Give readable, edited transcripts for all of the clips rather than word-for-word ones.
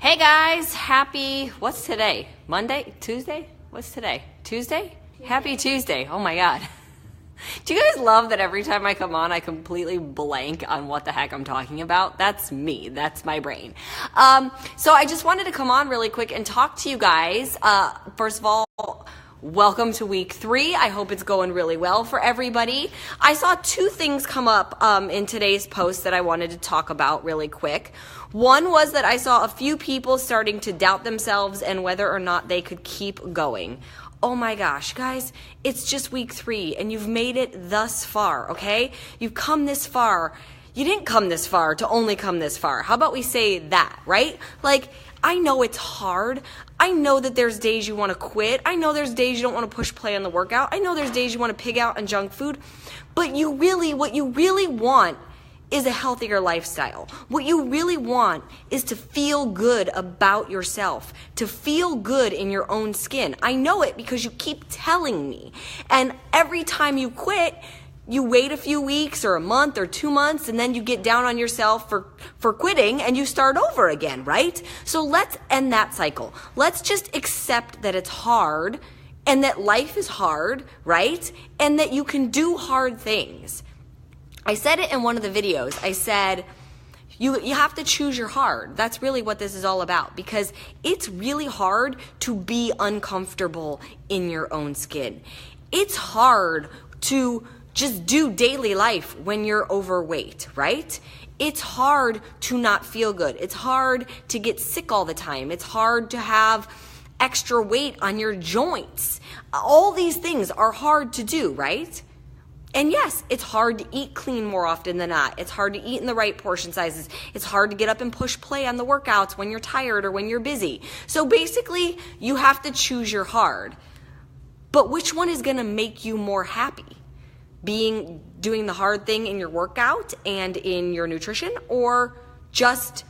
Hey guys, what's today? Monday? Tuesday? What's today? Tuesday? Happy Tuesday. Oh my God. Do you guys love that every time I come on, I completely blank on what the heck I'm talking about? That's me. That's my brain. So I just wanted to come on really quick and talk to you guys. First of all, welcome to week 3. I hope it's going really well for everybody. I saw 2 things come up in today's post that I wanted to talk about really quick. One was that I saw a few people starting to doubt themselves and whether or not they could keep going. Oh my gosh, guys, it's just week 3 and you've made it thus far, okay? You've come this far. You didn't come this far to only come this far. How about we say that, right? Like, I know it's hard. I know that there's days you want to quit. I know there's days you don't want to push play on the workout. I know there's days you want to pig out on junk food. But what you really want is a healthier lifestyle. What you really want is to feel good about yourself, to feel good in your own skin. I know it because you keep telling me. And every time you quit, you wait a few weeks or a month or 2 months, and then you get down on yourself for quitting and you start over again, right? So let's end that cycle. Let's just accept that it's hard and that life is hard, right? And that you can do hard things. I said it in one of the videos. I said, you have to choose your hard. That's really what this is all about, because it's really hard to be uncomfortable in your own skin. It's hard to just do daily life when you're overweight, right? It's hard to not feel good. It's hard to get sick all the time. It's hard to have extra weight on your joints. All these things are hard to do, right? And yes, it's hard to eat clean more often than not. It's hard to eat in the right portion sizes. It's hard to get up and push play on the workouts when you're tired or when you're busy. So basically, you have to choose your hard. But which one is going to make you more happy? Doing the hard thing in your workout and in your nutrition, or just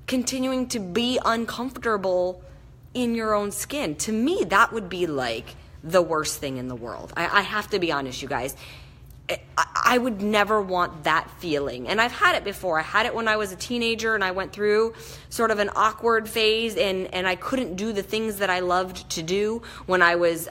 continuing to be uncomfortable in your own skin? To me, that would be like the worst thing in the world. I have to be honest, you guys. I would never want that feeling. And I've had it before. I had it when I was a teenager and I went through sort of an awkward phase and I couldn't do the things that I loved to do when I was,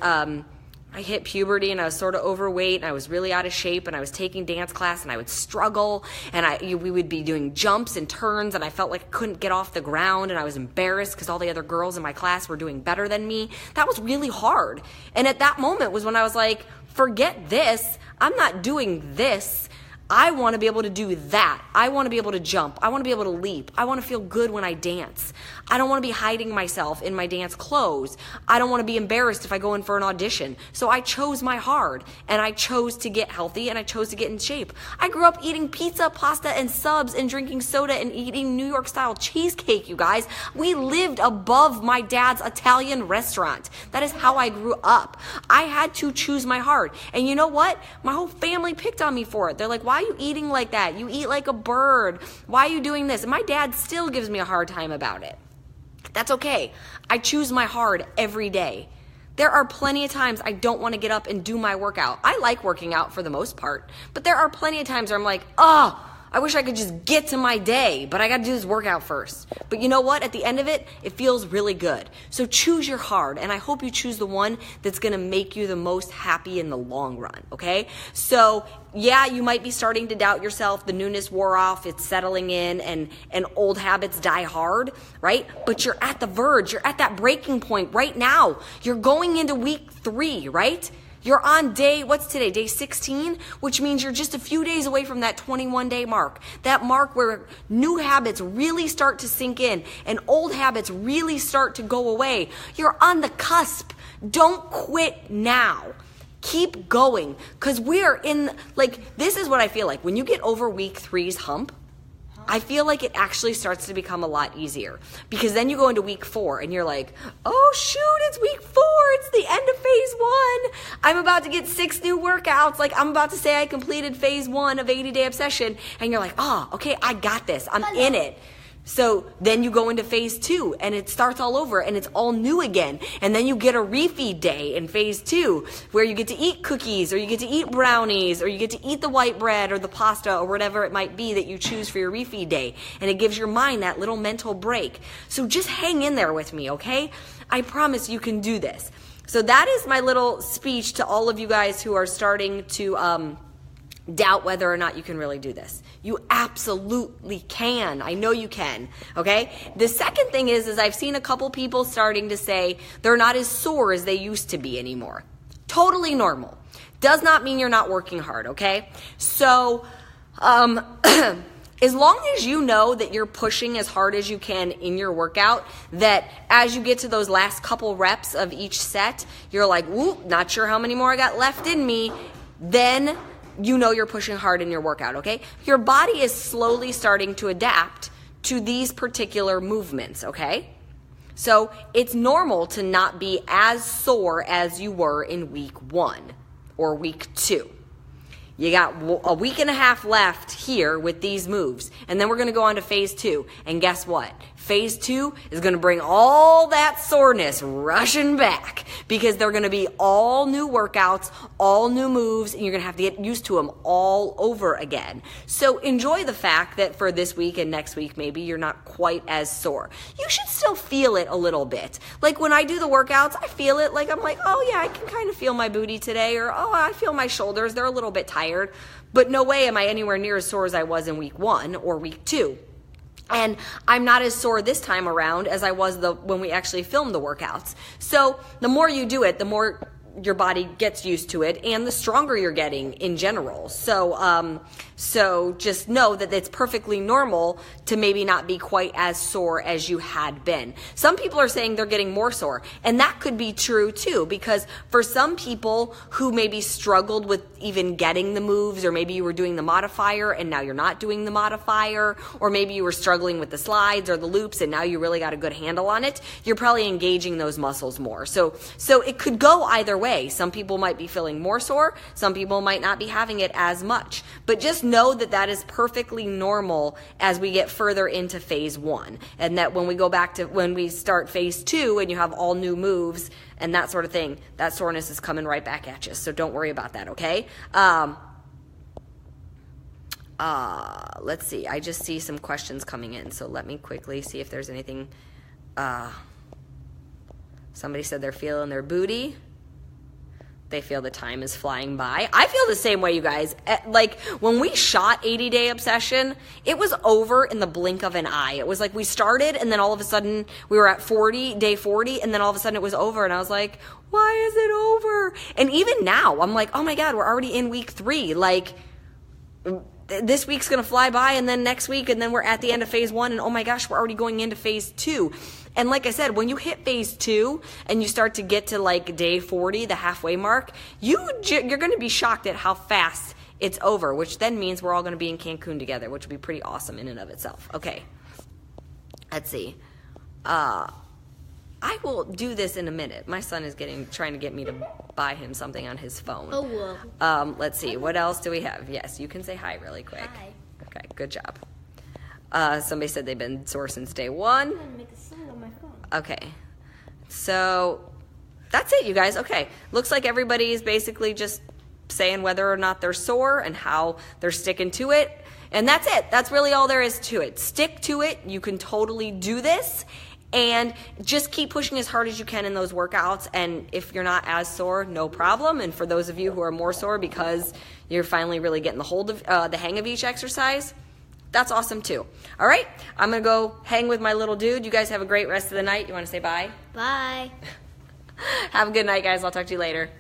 I hit puberty and I was sort of overweight and I was really out of shape and I was taking dance class and I would struggle and we would be doing jumps and turns and I felt like I couldn't get off the ground and I was embarrassed because all the other girls in my class were doing better than me. That was really hard. And at that moment was when I was like, forget this. I'm not doing this. I want to be able to do that. I want to be able to jump. I want to be able to leap. I want to feel good when I dance. I don't want to be hiding myself in my dance clothes. I don't want to be embarrassed if I go in for an audition. So I chose my hard and I chose to get healthy and I chose to get in shape. I grew up eating pizza, pasta, and subs and drinking soda and eating New York style cheesecake, you guys. We lived above my dad's Italian restaurant. That is how I grew up. I had to choose my hard. And you know what? My whole family picked on me for it. They're like, why are you eating like that? You eat like a bird. Why are you doing this? And my dad still gives me a hard time about it. That's okay. I choose my hard every day. There are plenty of times I don't want to get up and do my workout. I like working out for the most part, but there are plenty of times where I'm like, I wish I could just get to my day, but I got to do this workout first. But you know what? At the end of it, it feels really good. So choose your hard, and I hope you choose the one that's going to make you the most happy in the long run, okay? So yeah, you might be starting to doubt yourself. The newness wore off. It's settling in, and old habits die hard, right? But you're at the verge. You're at that breaking point right now. You're going into week 3, right? You're on what's today? Day 16, which means you're just a few days away from that 21-day mark. That mark where new habits really start to sink in and old habits really start to go away. You're on the cusp. Don't quit now. Keep going, because this is what I feel like. When you get over week 3's hump, I feel like it actually starts to become a lot easier, because then you go into week 4 and you're like, oh shoot, it's week 4. It's the end of phase 1. I'm about to get 6 new workouts. Like, I'm about to say I completed phase 1 of 80 Day Obsession. And you're like, okay, I got this. I'm in it. So then you go into phase 2 and it starts all over and it's all new again. And then you get a refeed day in phase 2 where you get to eat cookies or you get to eat brownies or you get to eat the white bread or the pasta or whatever it might be that you choose for your refeed day. And it gives your mind that little mental break. So just hang in there with me, okay? I promise you can do this. So that is my little speech to all of you guys who are starting to doubt whether or not you can really do this. You absolutely can. I know you can, okay? The second thing is I've seen a couple people starting to say they're not as sore as they used to be anymore. Totally normal. Does not mean you're not working hard, okay? So, as long as you know that you're pushing as hard as you can in your workout, that as you get to those last couple reps of each set, you're like, whoop, not sure how many more I got left in me, then you know you're pushing hard in your workout, okay? Your body is slowly starting to adapt to these particular movements, okay? So it's normal to not be as sore as you were in week 1 or week 2. You got a week and a half left here with these moves. And then we're going to go on to phase 2. And guess what? Phase 2 is going to bring all that soreness rushing back because they're going to be all new workouts, all new moves, and you're going to have to get used to them all over again. So enjoy the fact that for this week and next week, maybe you're not quite as sore. You should still feel it a little bit. Like when I do the workouts, I feel it. Like I'm like, oh yeah, I can kind of feel my booty today, or oh, I feel my shoulders. They're a little bit tired. But no way am I anywhere near as sore as I was in week 1 or week 2. And I'm not as sore this time around as I was when we actually filmed the workouts. So the more you do it, the more your body gets used to it and the stronger you're getting in general. So just know that it's perfectly normal to maybe not be quite as sore as you had been. Some people are saying they're getting more sore, and that could be true too, because for some people who maybe struggled with even getting the moves, or maybe you were doing the modifier and now you're not doing the modifier, or maybe you were struggling with the slides or the loops and now you really got a good handle on it, you're probably engaging those muscles more. So it could go either way. Some people might be feeling more sore, some people might not be having it as much, but just know that that is perfectly normal as we get further into phase 1, and that when we start phase 2 and you have all new moves and that sort of thing, that soreness is coming right back at you. So don't worry about that, okay? Let's see. I just see some questions coming in, so let me quickly see if there's anything. Somebody said they're feeling their booty. They feel the time is flying by. I feel the same way, you guys. Like, when we shot 80 Day Obsession, it was over in the blink of an eye. It was like we started, and then all of a sudden, we were at day 40, and then all of a sudden it was over, and I was like, why is it over? And even now, I'm like, oh my God, we're already in week 3. Like, this week's going to fly by, and then next week, and then we're at the end of phase 1, and oh my gosh, we're already going into phase 2. And like I said, when you hit phase 2 and you start to get to like day 40, the halfway mark, you're going to be shocked at how fast it's over, which then means we're all going to be in Cancun together, which would be pretty awesome in and of itself. Okay, let's see. I will do this in a minute. My son is trying to get me to buy him something on his phone. Oh, well. Let's see. What else do we have? Yes, you can say hi really quick. Hi. Okay, good job. Somebody said they've been sore since day 1. I'm going to make a song on my phone. Okay. So that's it, you guys. Okay. Looks like everybody's basically just saying whether or not they're sore and how they're sticking to it. And that's it. That's really all there is to it. Stick to it. You can totally do this. And just keep pushing as hard as you can in those workouts. And if you're not as sore, no problem. And for those of you who are more sore because you're finally really getting the hang of each exercise, that's awesome too. All right, I'm going to go hang with my little dude. You guys have a great rest of the night. You want to say bye? Bye. Have a good night, guys. I'll talk to you later.